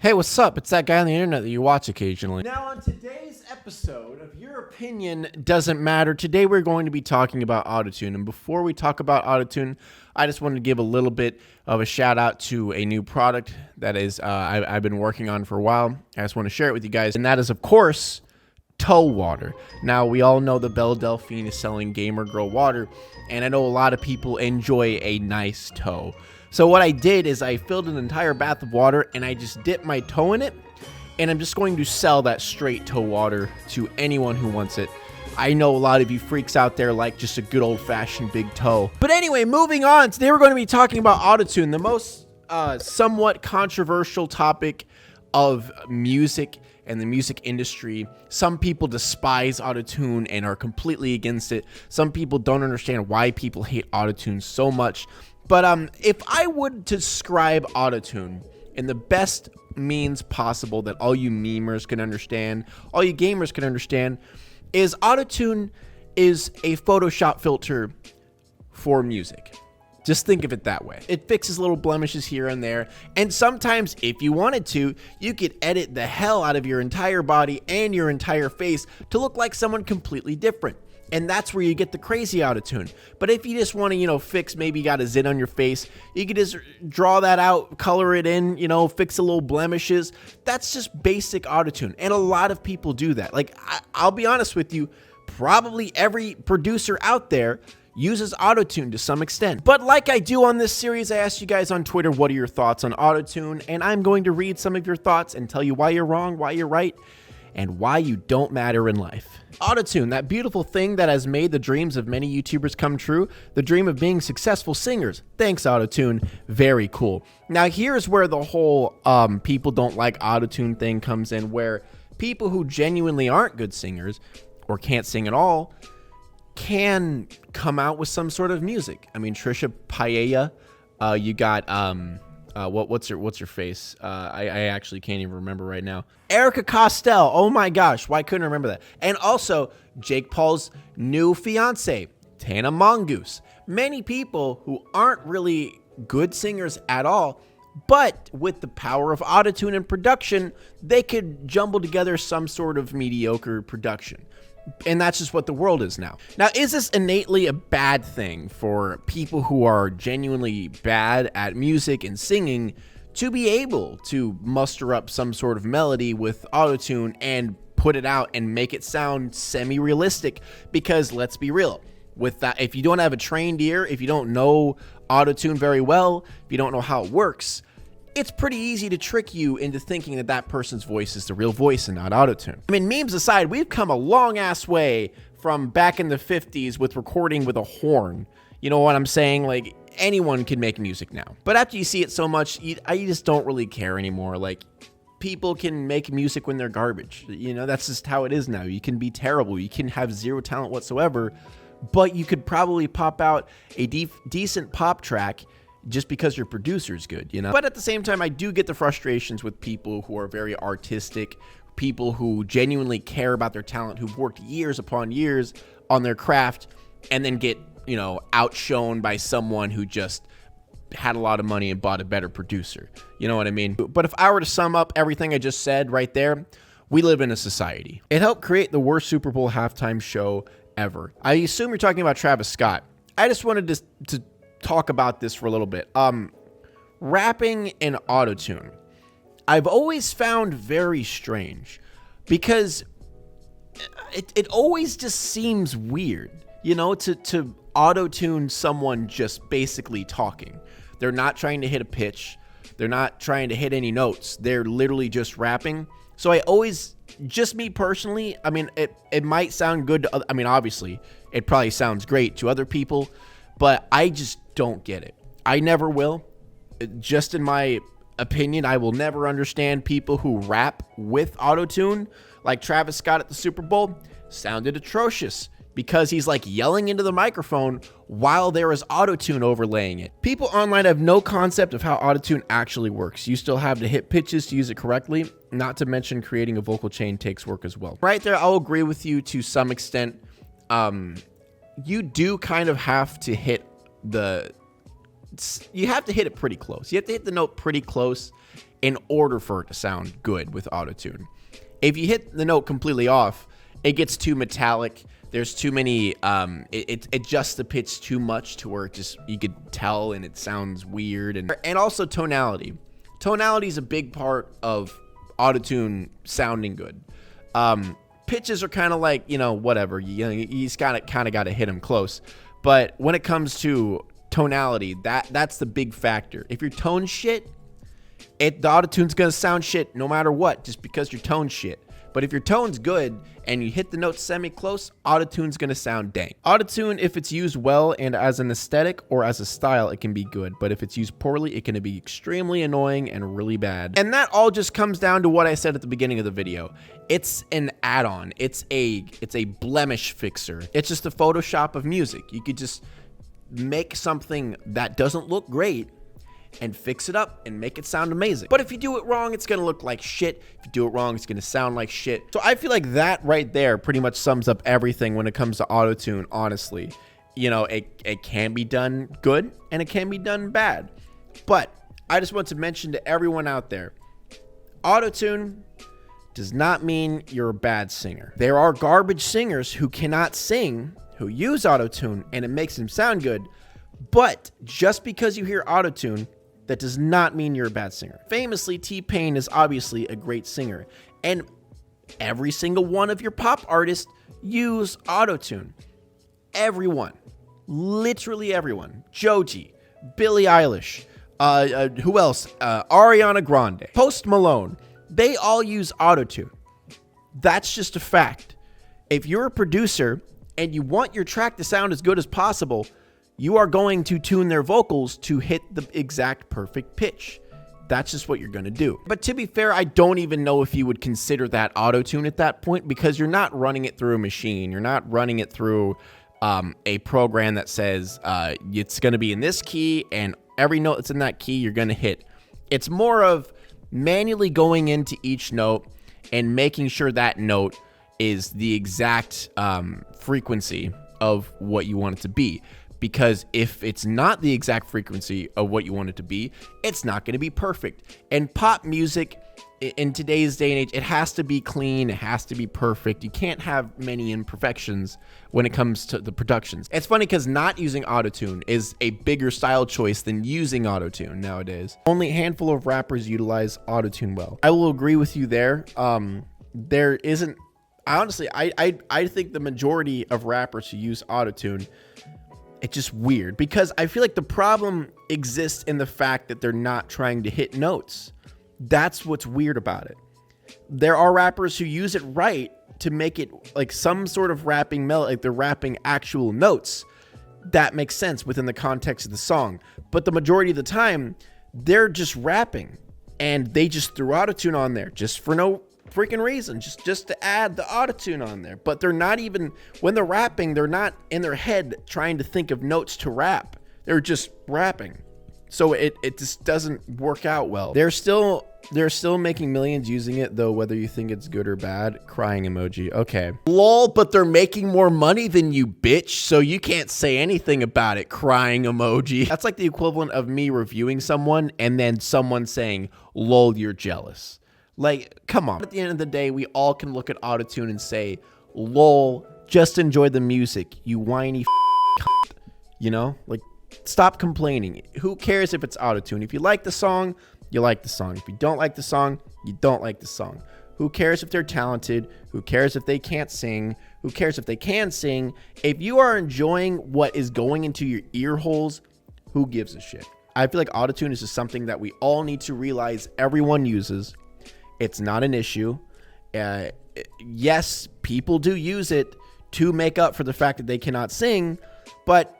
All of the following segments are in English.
Hey, what's up? It's that guy on the internet that you watch occasionally. Now, on today's episode of Your Opinion Doesn't Matter, today we're going to be talking about Autotune. And before we talk about Autotune, I just wanted to give a little bit of a shout out to a new product that is I've been working on for a while. I just want to share it with you guys. And that is, of course, toe water. Now, we all know the Belle Delphine is selling Gamer Girl water, and I know a lot of people enjoy a nice toe. So what I did is I filled an entire bath of water and I just dipped my toe in it, and I'm just going to sell that straight toe water to anyone who wants it. I know a lot of you freaks out there like just a good old-fashioned big toe. But anyway, moving on. Today we're going to be talking about Autotune, the most somewhat controversial topic of music and the music industry. Some people despise Autotune and are completely against it. Some people don't understand why people hate Autotune so much. But if I would describe Autotune in the best means possible that all you memers can understand, all you gamers can understand, is Autotune is a Photoshop filter for music. Just think of it that way. It fixes little blemishes here and there, and sometimes, if you wanted to, you could edit the hell out of your entire body and your entire face to look like someone completely different. And that's where you get the crazy Autotune. But if you just want to, fix, maybe you got a zit on your face, you could just draw that out, color it in, fix a little blemishes. That's just basic Autotune. And a lot of people do that. Like, I'll be honest with you, probably every producer out there uses Autotune to some extent. But like I do on this series, I asked you guys on Twitter, what are your thoughts on Autotune? And I'm going to read some of your thoughts and tell you why you're wrong, why you're right, and why you don't matter in life. Autotune, that beautiful thing that has made the dreams of many YouTubers come true, the dream of being successful singers. Thanks, Autotune. Very cool. Now, here's where the whole people don't like Autotune thing comes in, where people who genuinely aren't good singers or can't sing at all can come out with some sort of music. I mean, Trisha Paytas, you got what's your face? I actually can't even remember right now. Erica Costello. Oh my gosh, why couldn't I remember that? And also Jake Paul's new fiance, Tana Mongoose. Many people who aren't really good singers at all, but with the power of Autotune and production, they could jumble together some sort of mediocre production. And that's just what the world is now. Now, is this innately a bad thing for people who are genuinely bad at music and singing to be able to muster up some sort of melody with Autotune and put it out and make it sound semi-realistic? Because let's be real, with that, if you don't have a trained ear, if you don't know Autotune very well, if you don't know how it works, it's pretty easy to trick you into thinking that that person's voice is the real voice and not Autotune. I mean, memes aside, we've come a long-ass way from back in the 50s with recording with a horn. You know what I'm saying? Like, anyone can make music now. But after you see it so much, I just don't really care anymore. Like, people can make music when they're garbage. That's just how it is now. You can be terrible. You can have zero talent whatsoever, but you could probably pop out a decent pop track just because your producer's good, But at the same time, I do get the frustrations with people who are very artistic, people who genuinely care about their talent, who've worked years upon years on their craft, and then get, outshone by someone who just had a lot of money and bought a better producer. You know what I mean? But if I were to sum up everything I just said right there, we live in a society. It helped create the worst Super Bowl halftime show ever. I assume you're talking about Travis Scott. I just wanted to talk about this for a little bit. Rapping in Autotune, I've always found very strange because it always just seems weird, to Autotune someone just basically talking. They're not trying to hit a pitch. They're not trying to hit any notes. They're literally just rapping. So I always, just me personally, I mean, it might sound good to, obviously, it probably sounds great to other people, but I just don't get it. I never will. Just in my opinion, I will never understand people who rap with Autotune, like Travis Scott at the Super Bowl. Sounded atrocious because he's like yelling into the microphone while there is Autotune overlaying it. People online have no concept of how Autotune actually works. You still have to hit pitches to use it correctly, not to mention creating a vocal chain takes work as well. Right there, I'll agree with you to some extent. You do kind of have to hit the you have to hit it pretty close. You have to hit the note pretty close in order for it to sound good with Autotune. If you hit the note completely off, it gets too metallic. There's too many, it adjusts the pitch too much to where it just, you could tell and it sounds weird. And also tonality. Tonality is a big part of Autotune sounding good. Pitches are kind of like, you know, whatever. You just kind of got to hit them close. But when it comes to tonality, that's the big factor. If your tone shit, the Autotune's going to sound shit no matter what, just because your tone's shit. But if your tone's good and you hit the note semi-close, Autotune's going to sound dang. Autotune, if it's used well and as an aesthetic or as a style, it can be good. But if it's used poorly, it can be extremely annoying and really bad. And that all just comes down to what I said at the beginning of the video. It's an add-on. It's a blemish fixer. It's just a Photoshop of music. You could just make something that doesn't look great and fix it up and make it sound amazing. But if you do it wrong, it's gonna look like shit. If you do it wrong, it's gonna sound like shit. So I feel like that right there pretty much sums up everything when it comes to Autotune, honestly. You know, it can be done good and it can be done bad. But I just want to mention to everyone out there, Autotune does not mean you're a bad singer. There are garbage singers who cannot sing, who use Autotune, and it makes them sound good. But just because you hear Autotune, that does not mean you're a bad singer. Famously, T-Pain is obviously a great singer. And every single one of your pop artists use Autotune. Everyone. Literally everyone. Joji, Billie Eilish, who else? Ariana Grande, Post Malone. They all use Autotune. That's just a fact. If you're a producer and you want your track to sound as good as possible, you are going to tune their vocals to hit the exact perfect pitch. That's just what you're going to do. But to be fair, I don't even know if you would consider that Autotune at that point, because you're not running it through a machine. You're not running it through a program that says it's going to be in this key and every note that's in that key you're going to hit. It's more of manually going into each note and making sure that note is the exact frequency of what you want it to be. Because if it's not the exact frequency of what you want it to be, it's not going to be perfect. And pop music in today's day and age, it has to be clean. It has to be perfect. You can't have many imperfections when it comes to the productions. It's funny because not using Autotune is a bigger style choice than using Autotune nowadays. Only a handful of rappers utilize Autotune well. I will agree with you there. There isn't, honestly, I think the majority of rappers who use Autotune, it's just weird because I feel like the problem exists in the fact that they're not trying to hit notes. That's what's weird about it. There are rappers who use it right to make it like some sort of rapping melody, like they're rapping actual notes. That makes sense within the context of the song. But the majority of the time, they're just rapping and they just threw Autotune on there just for no freaking reason, just to add the Autotune on there. But they're not even, when they're rapping, they're not in their head trying to think of notes to rap. They're just rapping. So it just doesn't work out well. They're still making millions using it though, whether you think it's good or bad. Crying emoji. Okay. Lol, but they're making more money than you, bitch, so you can't say anything about it. Crying emoji. That's like the equivalent of me reviewing someone and then someone saying, lol, you're jealous. Like, come on. At the end of the day, we all can look at Autotune and say, lol, just enjoy the music, you whiny cunt. You know? Like, stop complaining. Who cares if it's Autotune? If you like the song, you like the song. If you don't like the song, you don't like the song. Who cares if they're talented? Who cares if they can't sing? Who cares if they can sing? If you are enjoying what is going into your ear holes, who gives a shit? I feel like Autotune is just something that we all need to realize everyone uses. It's not an issue. Yes, people do use it to make up for the fact that they cannot sing, but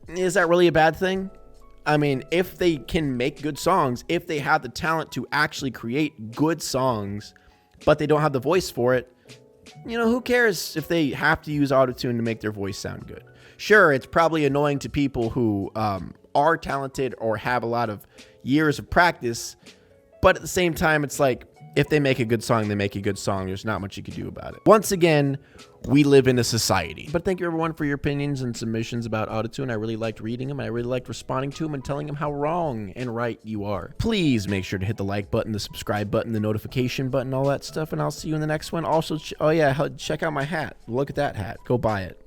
is that really a bad thing? I mean, if they can make good songs, if they have the talent to actually create good songs, but they don't have the voice for it, you know, who cares if they have to use Autotune to make their voice sound good? Sure, it's probably annoying to people who are talented or have a lot of years of practice, but at the same time, it's like, If they make a good song, they make a good song. There's not much you can do about it. Once again, we live in a society. But thank you, everyone, for your opinions and submissions about Autotune. I really liked reading them. I really liked responding to them and telling them how wrong and right you are. Please make sure to hit the like button, the subscribe button, the notification button, all that stuff, and I'll see you in the next one. Also, oh yeah, check out my hat. Look at that hat. Go buy it.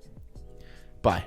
Bye.